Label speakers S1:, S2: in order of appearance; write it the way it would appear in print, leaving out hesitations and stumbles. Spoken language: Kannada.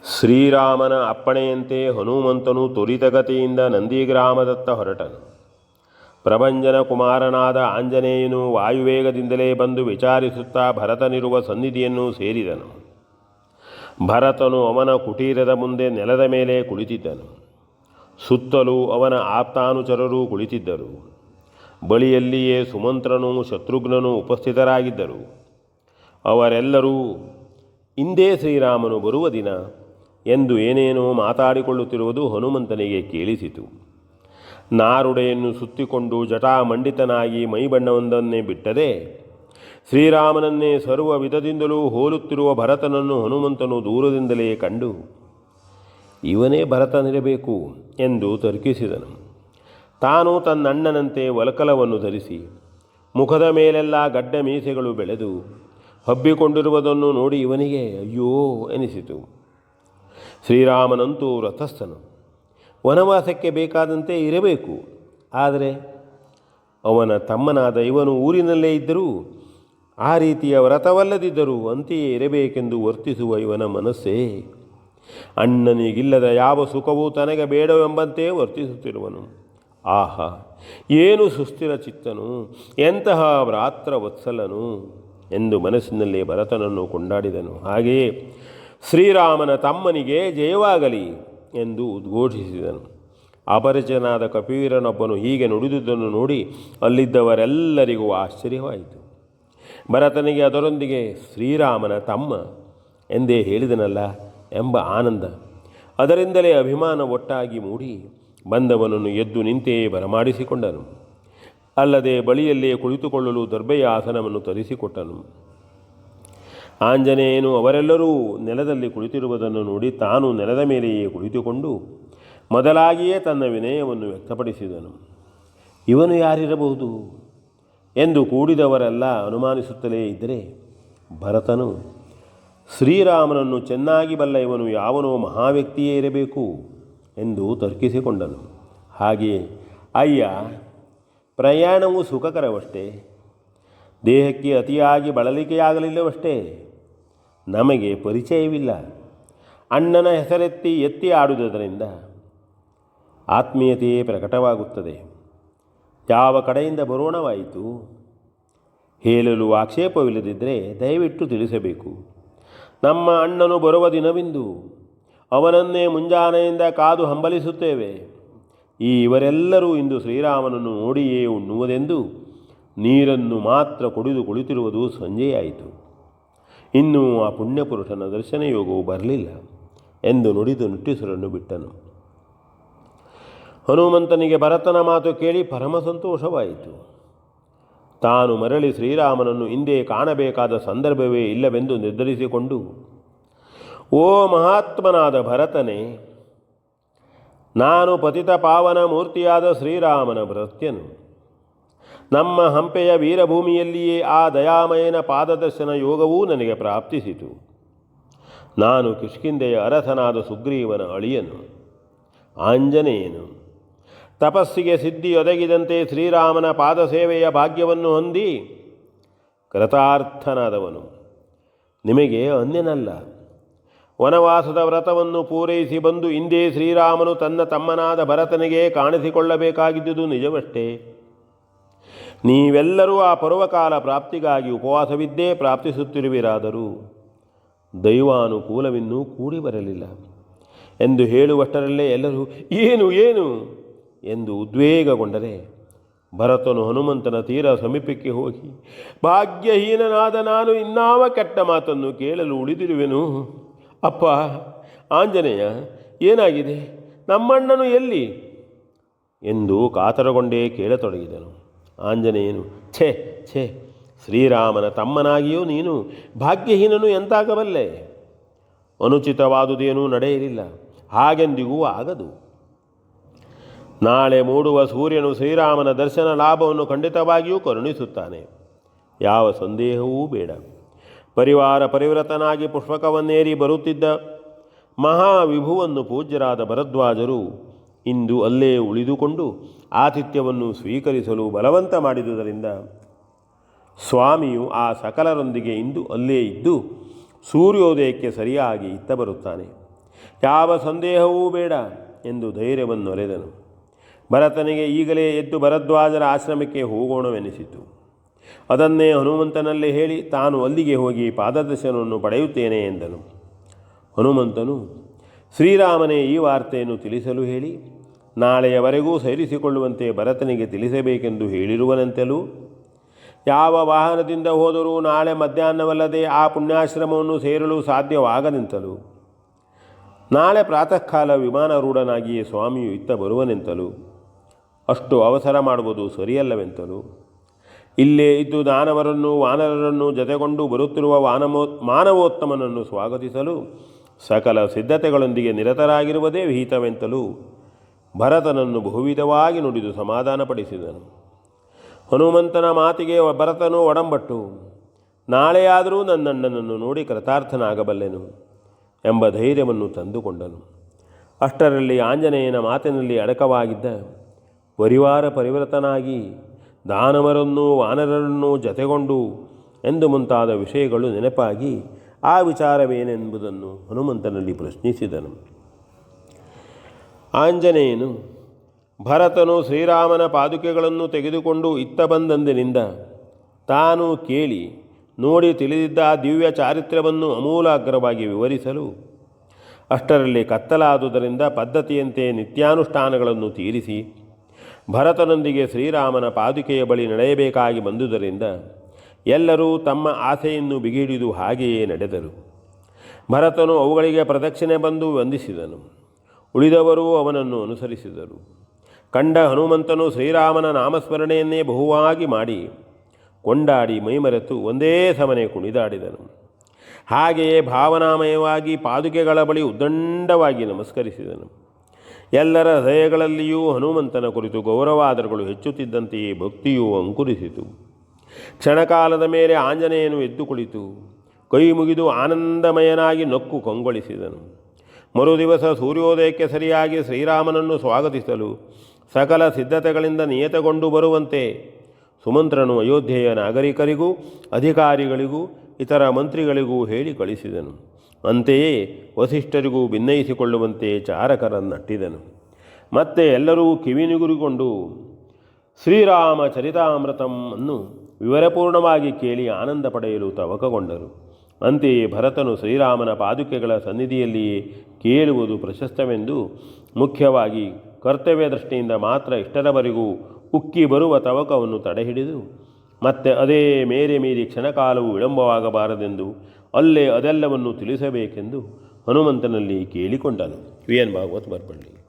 S1: ಶ್ರೀರಾಮನ ಅಪ್ಪಣೆಯಂತೆ ಹನುಮಂತನು ತ್ವರಿತಗತಿಯಿಂದ ನಂದಿಗ್ರಾಮದತ್ತ ಹೊರಟನು. ಪ್ರಭಂಜನ ಕುಮಾರನಾದ ಆಂಜನೇಯನು ವಾಯುವೇಗದಿಂದಲೇ ಬಂದು ವಿಚಾರಿಸುತ್ತಾ ಭರತನಿರುವ ಸನ್ನಿಧಿಯನ್ನು ಸೇರಿದನು. ಭರತನು ಅವನ ಕುಟೀರದ ಮುಂದೆ ನೆಲದ ಮೇಲೆ ಕುಳಿತಿದ್ದನು. ಸುತ್ತಲೂ ಅವನ ಆಪ್ತಾನುಚರರು ಕುಳಿತಿದ್ದರು. ಬಳಿಯಲ್ಲಿಯೇ ಸುಮಂತ್ರನೂ ಶತ್ರುಘ್ನನೂ ಉಪಸ್ಥಿತರಾಗಿದ್ದರು. ಅವರೆಲ್ಲರೂ ಇಂದೇ ಶ್ರೀರಾಮನು ಬರುವ ದಿನ ಎಂದು ಏನೇನೋ ಮಾತಾಡಿಕೊಳ್ಳುತ್ತಿರುವುದು ಹನುಮಂತನಿಗೆ ಕೇಳಿಸಿತು. ನಾರುಡೆಯನ್ನು ಸುತ್ತಿಕೊಂಡು ಜಟಾಮಂಡಿತನಾಗಿ ಮೈಬಣ್ಣವೊಂದನ್ನೇ ಬಿಟ್ಟರೆ ಶ್ರೀರಾಮನನ್ನೇ ಸರ್ವ ವಿಧದಿಂದಲೂ ಹೋಲುತ್ತಿರುವ ಭರತನನ್ನು ಹನುಮಂತನು ದೂರದಿಂದಲೇ ಕಂಡು ಇವನೇ ಭರತನಿರಬೇಕು ಎಂದು ತರ್ಕಿಸಿದನು. ತಾನು ತನ್ನಣ್ಣನಂತೆ ವಲಕಲವನ್ನು ಧರಿಸಿ ಮುಖದ ಮೇಲೆಲ್ಲ ಗಡ್ಡ ಮೀಸೆಗಳು ಬೆಳೆದು ಹಬ್ಬಿಕೊಂಡಿರುವುದನ್ನು ನೋಡಿ ಇವನಿಗೆ ಅಯ್ಯೋ ಎನಿಸಿತು. ಶ್ರೀರಾಮನಂತೂ ರಥಸ್ಥನು, ವನವಾಸಕ್ಕೆ ಬೇಕಾದಂತೆ ಇರಬೇಕು. ಆದರೆ ಅವನ ತಮ್ಮನಾದ ಇವನು ಊರಿನಲ್ಲೇ ಇದ್ದರೂ ಆ ರೀತಿಯ ವ್ರತವಲ್ಲದಿದ್ದರೂ ಅಂತೆಯೇ ಇರಬೇಕೆಂದು ವರ್ತಿಸುವ ಇವನ ಮನಸ್ಸೇ ಅಣ್ಣನಿಗಿಲ್ಲದ ಯಾವ ಸುಖವೂ ತನಗೆ ಬೇಡವೆಂಬಂತೆ ವರ್ತಿಸುತ್ತಿರುವನು. ಆಹಾ, ಏನು ಸುಸ್ಥಿರ ಚಿತ್ತನು, ಎಂತಹ ಭ್ರಾತೃವತ್ಸಲನು ಎಂದು ಮನಸ್ಸಿನಲ್ಲಿ ಭರತನನ್ನು ಕೊಂಡಾಡಿದನು. ಹಾಗೆಯೇ ಶ್ರೀರಾಮನ ತಮ್ಮನಿಗೆ ಜಯವಾಗಲಿ ಎಂದು ಉದ್ಘೋಷಿಸಿದನು. ಅಪರಿಚಿತನಾದ ಕಪಿವೀರನೊಬ್ಬನು ಹೀಗೆ ನುಡಿದುದನ್ನು ನೋಡಿ ಅಲ್ಲಿದ್ದವರೆಲ್ಲರಿಗೂ ಆಶ್ಚರ್ಯವಾಯಿತು. ಭರತನಿಗೆ ಅದರೊಂದಿಗೆ ಶ್ರೀರಾಮನ ತಮ್ಮ ಎಂದೇ ಹೇಳಿದನಲ್ಲ ಎಂಬ ಆನಂದ, ಅದರಿಂದಲೇ ಅಭಿಮಾನ ಒಟ್ಟಾಗಿ ಮೂಡಿ ಬಂದವನನ್ನು ಎದ್ದು ನಿಂತೇ ಬರಮಾಡಿಸಿಕೊಂಡನು. ಅಲ್ಲದೆ ಬಳಿಯಲ್ಲೇ ಕುಳಿತುಕೊಳ್ಳಲು ದರ್ಬೆಯ ಆಸನವನ್ನು ತರಿಸಿಕೊಟ್ಟನು. ಆಂಜನೇಯನು ಅವರೆಲ್ಲರೂ ನೆಲದಲ್ಲಿ ಕುಳಿತಿರುವುದನ್ನು ನೋಡಿ ತಾನು ನೆಲದ ಮೇಲೆಯೇ ಕುಳಿತುಕೊಂಡು ಮೊದಲಾಗಿಯೇ ತನ್ನ ವಿನಯವನ್ನು ವ್ಯಕ್ತಪಡಿಸಿದನು. ಇವನು ಯಾರಿರಬಹುದು ಎಂದು ಕೂಡಿದವರೆಲ್ಲ ಅನುಮಾನಿಸುತ್ತಲೇ ಇದ್ದರೆ ಭರತನು ಶ್ರೀರಾಮನನ್ನು ಚೆನ್ನಾಗಿ ಬಲ್ಲ ಇವನು ಯಾವನೋ ಮಹಾವ್ಯಕ್ತಿಯೇ ಇರಬೇಕು ಎಂದು ತರ್ಕಿಸಿಕೊಂಡನು. ಹಾಗೆಯೇ ಅಯ್ಯ, ಪ್ರಯಾಣವು ಸುಖಕರವಷ್ಟೇ, ದೇಹಕ್ಕೆ ಅತಿಯಾಗಿ ಬಳಲಿಕೆಯಾಗಲಿಲ್ಲವಷ್ಟೇ. ನಮಗೆ ಪರಿಚಯವಿಲ್ಲ. ಅಣ್ಣನ ಹೆಸರೆತ್ತಿ ಎತ್ತಿ ಆಡುವುದರಿಂದ ಆತ್ಮೀಯತೆಯೇ ಪ್ರಕಟವಾಗುತ್ತದೆ. ಯಾವ ಕಡೆಯಿಂದ ಬರೋಣವಾಯಿತು ಹೇಳಲು ಆಕ್ಷೇಪವಿಲ್ಲದಿದ್ದರೆ ದಯವಿಟ್ಟು ತಿಳಿಸಬೇಕು. ನಮ್ಮ ಅಣ್ಣನು ಬರುವ ದಿನವಿಂದು ಅವನನ್ನೇ ಮುಂಜಾನೆಯಿಂದ ಕಾದು ಹಂಬಲಿಸುತ್ತೇವೆ. ಇವರೆಲ್ಲರೂ ಇಂದು ಶ್ರೀರಾಮನನ್ನು ನೋಡಿಯೇ ಉಣ್ಣುವುದೆಂದು ನೀರನ್ನು ಮಾತ್ರ ಕುಡಿದು ಕುಳಿತಿರುವುದು ಸಂಜೆಯಾಯಿತು. ಇನ್ನೂ ಆ ಪುಣ್ಯಪುರುಷನ ದರ್ಶನ ಯೋಗವು ಬರಲಿಲ್ಲ ಎಂದು ನುಡಿದು ನಿಟ್ಟುಸಿರನ್ನು ಬಿಟ್ಟನು. ಹನುಮಂತನಿಗೆ ಭರತನ ಮಾತು ಕೇಳಿ ಪರಮ ಸಂತೋಷವಾಯಿತು. ತಾನು ಮರಳಿ ಶ್ರೀರಾಮನನ್ನು ಹಿಂದೆ ಕಾಣಬೇಕಾದ ಸಂದರ್ಭವೇ ಇಲ್ಲವೆಂದು ನಿರ್ಧರಿಸಿಕೊಂಡು, ಓ ಮಹಾತ್ಮನಾದ ಭರತನೇ, ನಾನು ಪತಿತ ಪಾವನ ಮೂರ್ತಿಯಾದ ಶ್ರೀರಾಮನ ಭೃತ್ಯನು. ನಮ್ಮ ಹಂಪೆಯ ವೀರಭೂಮಿಯಲ್ಲಿಯೇ ಆ ದಯಾಮಯನ ಪಾದದರ್ಶನ ಯೋಗವೂ ನನಗೆ ಪ್ರಾಪ್ತಿಸಿತು. ನಾನು ಕಿಷ್ಕಿಂಧೆಯ ಅರಸನಾದ ಸುಗ್ರೀವನ ಅಳಿಯನು, ಆಂಜನೇಯನು. ತಪಸ್ಸಿಗೆ ಸಿದ್ಧಿ ಒದಗಿದಂತೆ ಶ್ರೀರಾಮನ ಪಾದಸೇವೆಯ ಭಾಗ್ಯವನ್ನು ಹೊಂದಿ ಕೃತಾರ್ಥನಾದವನು. ನಿಮಗೆ ಅನ್ಯನಲ್ಲ. ವನವಾಸದ ವ್ರತವನ್ನು ಪೂರೈಸಿ ಬಂದು ಇಂದೇ ಶ್ರೀರಾಮನು ತನ್ನ ತಮ್ಮನಾದ ಭರತನಿಗೆ ಕಾಣಿಸಿಕೊಳ್ಳಬೇಕಾಗಿದ್ದುದು ನಿಜವಷ್ಟೇ. ನೀವೆಲ್ಲರೂ ಆ ಪರ್ವಕಾಲ ಪ್ರಾಪ್ತಿಗಾಗಿ ಉಪವಾಸವಿದ್ದೇ ಪ್ರಾಪ್ತಿಸುತ್ತಿರುವಿರಾದರೂ ದೈವಾನುಕೂಲವಿನ್ನೂ ಕೂಡಿ ಬರಲಿಲ್ಲ ಎಂದು ಹೇಳುವಷ್ಟರಲ್ಲೇ ಎಲ್ಲರೂ ಏನು ಏನು ಎಂದು ಉದ್ವೇಗಗೊಂಡರೆ ಭರತನು ಹನುಮಂತನ ತೀರ ಸಮೀಪಕ್ಕೆ ಹೋಗಿ, ಭಾಗ್ಯಹೀನನಾದ ನಾನು ಇನ್ನಾವ ಕೆಟ್ಟ ಮಾತನ್ನು ಕೇಳಲು ಉಳಿದಿರುವೆನು. ಅಪ್ಪ ಆಂಜನೇಯ, ಏನಾಗಿದೆ? ನಮ್ಮಣ್ಣನು ಎಲ್ಲಿ ಎಂದು ಕಾತರಗೊಂಡೇ ಕೇಳತೊಡಗಿದನು. ಆಂಜನೇಯನು, ಛೇ ಛೇ, ಶ್ರೀರಾಮನ ತಮ್ಮನಾಗಿಯೂ ನೀನು ಭಾಗ್ಯಹೀನನು ಎಂತಾಗಬಲ್ಲೆ? ಅನುಚಿತವಾದುದೇನೂ ನಡೆಯಲಿಲ್ಲ, ಹಾಗೆಂದಿಗೂ ಆಗದು. ನಾಳೆ ಮೂಡುವ ಸೂರ್ಯನು ಶ್ರೀರಾಮನ ದರ್ಶನ ಲಾಭವನ್ನು ಖಂಡಿತವಾಗಿಯೂ ಕರುಣಿಸುತ್ತಾನೆ, ಯಾವ ಸಂದೇಹವೂ ಬೇಡ. ಪರಿವಾರ ಪರಿವ್ರತನಾಗಿ ಪುಷ್ಪಕವನ್ನೇರಿ ಬರುತ್ತಿದ್ದ ಮಹಾವಿಭುವನ್ನು ಪೂಜ್ಯರಾದ ಭರದ್ವಾಜರು ಇಂದು ಅಲ್ಲೇ ಉಳಿದುಕೊಂಡು ಆತಿಥ್ಯವನ್ನು ಸ್ವೀಕರಿಸಲು ಬಲವಂತ ಮಾಡಿದುದರಿಂದ ಸ್ವಾಮಿಯು ಆ ಸಕಲರೊಂದಿಗೆ ಇಂದು ಅಲ್ಲೇ ಇದ್ದು ಸೂರ್ಯೋದಯಕ್ಕೆ ಸರಿಯಾಗಿ ಇತ್ತ ಬರುತ್ತಾನೆ. ಯಾವ ಸಂದೇಹವೂ ಬೇಡ ಎಂದು ಧೈರ್ಯವನ್ನೊರೆದನು. ಭರತನಿಗೆ ಈಗಲೇ ಎದ್ದು ಭರದ್ವಾಜರ ಆಶ್ರಮಕ್ಕೆ ಹೋಗೋಣವೆನಿಸಿತು. ಅದನ್ನೇ ಹನುಮಂತನಲ್ಲಿ ಹೇಳಿ ತಾನು ಅಲ್ಲಿಗೆ ಹೋಗಿ ಪಾದದರ್ಶನವನ್ನು ಪಡೆಯುತ್ತೇನೆ ಎಂದನು. ಹನುಮಂತನು ಶ್ರೀರಾಮನೇ ಈ ವಾರ್ತೆಯನ್ನು ತಿಳಿಸಲು ಹೇಳಿ ನಾಳೆಯವರೆಗೂ ಸೇರಿಸಿಕೊಳ್ಳುವಂತೆ ಭರತನಿಗೆ ತಿಳಿಸಬೇಕೆಂದು ಹೇಳಿರುವನಂತೆಲೂ, ಯಾವ ವಾಹನದಿಂದ ಹೋದರೂ ನಾಳೆ ಮಧ್ಯಾಹ್ನವಲ್ಲದೆ ಆ ಪುಣ್ಯಾಶ್ರಮವನ್ನು ಸೇರಲು ಸಾಧ್ಯವಾಗದೆಂತಲೂ, ನಾಳೆ ಪ್ರಾತಃ ಕಾಲ ವಿಮಾನಾರೂಢನಾಗಿಯೇ ಸ್ವಾಮಿಯು ಇತ್ತ ಬರುವನೆಂತಲೂ, ಅಷ್ಟು ಅವಸರ ಮಾಡುವುದು ಸರಿಯಲ್ಲವೆಂತಲೂ, ಇಲ್ಲೇ ಇದ್ದು ದಾನವರನ್ನು ವಾನರರನ್ನು ಜತೆಗೊಂಡು ಬರುತ್ತಿರುವ ಮಾನವೋತ್ತಮನನ್ನು ಸ್ವಾಗತಿಸಲು ಸಕಲ ಸಿದ್ಧತೆಗಳೊಂದಿಗೆ ನಿರತರಾಗಿರುವುದೇ ವಿಹಿತವೆಂತಲೂ ಭರತನನ್ನು ಬಹುವಿಧವಾಗಿ ನುಡಿದು ಸಮಾಧಾನಪಡಿಸಿದನು. ಹನುಮಂತನ ಮಾತಿಗೆ ಭರತನು ಒಡಂಬಟ್ಟು, ನಾಳೆಯಾದರೂ ನನ್ನಣ್ಣನನ್ನು ನೋಡಿ ಕೃತಾರ್ಥನಾಗಬಲ್ಲೆನು ಎಂಬ ಧೈರ್ಯವನ್ನು ತಂದುಕೊಂಡನು. ಅಷ್ಟರಲ್ಲಿ ಆಂಜನೇಯನ ಮಾತಿನಲ್ಲಿ ಅಡಕವಾಗಿದ್ದ ಪರಿವಾರ ಪರಿವೃತನಾಗಿ ದಾನವರನ್ನು ವಾನರರನ್ನು ಜತೆಗೊಂಡು ಎಂದು ಮುಂತಾದ ವಿಷಯಗಳು ನೆನಪಾಗಿ ಆ ವಿಚಾರವೇನೆಂಬುದನ್ನು ಹನುಮಂತನಲ್ಲಿ ಪ್ರಶ್ನಿಸಿದನು. ಆಂಜನೇಯನು ಭರತನು ಶ್ರೀರಾಮನ ಪಾದುಕೆಗಳನ್ನು ತೆಗೆದುಕೊಂಡು ಇತ್ತ ಬಂದಂದಿನಿಂದ ತಾನು ಕೇಳಿ ನೋಡಿ ತಿಳಿದಿದ್ದ ದಿವ್ಯ ಚಾರಿತ್ರ್ಯವನ್ನು ಅಮೂಲಾಗ್ರವಾಗಿ ವಿವರಿಸಲು, ಅಷ್ಟರಲ್ಲಿ ಕತ್ತಲಾದುದರಿಂದ ಪದ್ಧತಿಯಂತೆ ನಿತ್ಯಾನುಷ್ಠಾನಗಳನ್ನು ತೀರಿಸಿ ಭರತನೊಂದಿಗೆ ಶ್ರೀರಾಮನ ಪಾದುಕೆಯ ಬಳಿ ನಡೆಯಬೇಕಾಗಿ ಬಂದುದರಿಂದ ಎಲ್ಲರೂ ತಮ್ಮ ಆಸೆಯನ್ನು ಬಿಗಿಹಿಡಿದು ಹಾಗೆಯೇ ನಡೆದರು. ಭರತನು ಅವುಗಳಿಗೆ ಪ್ರದಕ್ಷಿಣೆ ಬಂದು ವಂದಿಸಿದನು. ಉಳಿದವರೂ ಅವನನ್ನು ಅನುಸರಿಸಿದರು. ಕಂಡ ಹನುಮಂತನು ಶ್ರೀರಾಮನ ನಾಮಸ್ಮರಣೆಯನ್ನೇ ಬಹುವಾಗಿ ಮಾಡಿ ಕೊಂಡಾಡಿ ಮೈಮರೆತು ಒಂದೇ ಸಮನೆ ಕುಣಿದಾಡಿದನು. ಹಾಗೆಯೇ ಭಾವನಾಮಯವಾಗಿ ಪಾದುಕೆಗಳ ಬಳಿ ಉದ್ದಂಡವಾಗಿ ನಮಸ್ಕರಿಸಿದನು. ಎಲ್ಲರ ಹೃದಯಗಳಲ್ಲಿಯೂ ಹನುಮಂತನ ಕುರಿತು ಗೌರವಾದರಗಳು ಹೆಚ್ಚುತ್ತಿದ್ದಂತೆಯೇ ಭಕ್ತಿಯೂ ಅಂಕುರಿಸಿತು. ಕ್ಷಣಕಾಲದ ಮೇಲೆ ಆಂಜನೇಯನು ಎದ್ದು ಕುಳಿತು ಕೈ ಮುಗಿದು ಆನಂದಮಯನಾಗಿ ನಕ್ಕು ಕಂಗೊಳಿಸಿದನು. ಮರುದಿವಸ ಸೂರ್ಯೋದಯಕ್ಕೆ ಸರಿಯಾಗಿ ಶ್ರೀರಾಮನನ್ನು ಸ್ವಾಗತಿಸಲು ಸಕಲ ಸಿದ್ಧತೆಗಳಿಂದ ನಿಯತಗೊಂಡು ಬರುವಂತೆ ಸುಮಂತ್ರನು ಅಯೋಧ್ಯೆಯ ನಾಗರಿಕರಿಗೂ ಅಧಿಕಾರಿಗಳಿಗೂ ಇತರ ಮಂತ್ರಿಗಳಿಗೂ ಹೇಳಿ ಕಳಿಸಿದನು. ಅಂತೆಯೇ ವಸಿಷ್ಠರಿಗೂ ಭಿನ್ನಯಿಸಿಕೊಳ್ಳುವಂತೆ ಚಾರಕರನ್ನಟ್ಟಿದನು. ಮತ್ತೆ ಎಲ್ಲರೂ ಕಿವಿನಿಗುರಿಕೊಂಡು ಶ್ರೀರಾಮ ಚರಿತಾಮೃತಂ ಅನ್ನು ವಿವರಪೂರ್ಣವಾಗಿ ಕೇಳಿ ಆನಂದ ಪಡೆಯಲು ತವಕಗೊಂಡರು. ಅಂತೆಯೇ ಭರತನು ಶ್ರೀರಾಮನ ಪಾದುಕೆಗಳ ಸನ್ನಿಧಿಯಲ್ಲಿಯೇ ಕೇಳುವುದು ಪ್ರಶಸ್ತವೆಂದು, ಮುಖ್ಯವಾಗಿ ಕರ್ತವ್ಯ ದೃಷ್ಟಿಯಿಂದ ಮಾತ್ರ ಇಷ್ಟರವರೆಗೂ ಉಕ್ಕಿ ಬರುವ ತವಕವನ್ನು ತಡೆಹಿಡಿದು ಮತ್ತೆ ಅದೇ ಮೇರೆ ಮೀರಿ ಕ್ಷಣಕಾಲವು ವಿಳಂಬವಾಗಬಾರದೆಂದು ಅಲ್ಲೇ ಅದೆಲ್ಲವನ್ನು ತಿಳಿಸಬೇಕೆಂದು ಹನುಮಂತನಲ್ಲಿ ಕೇಳಿಕೊಂಡನು. V N Bhagavat ಬರ್ಪಳ್ಳಿ.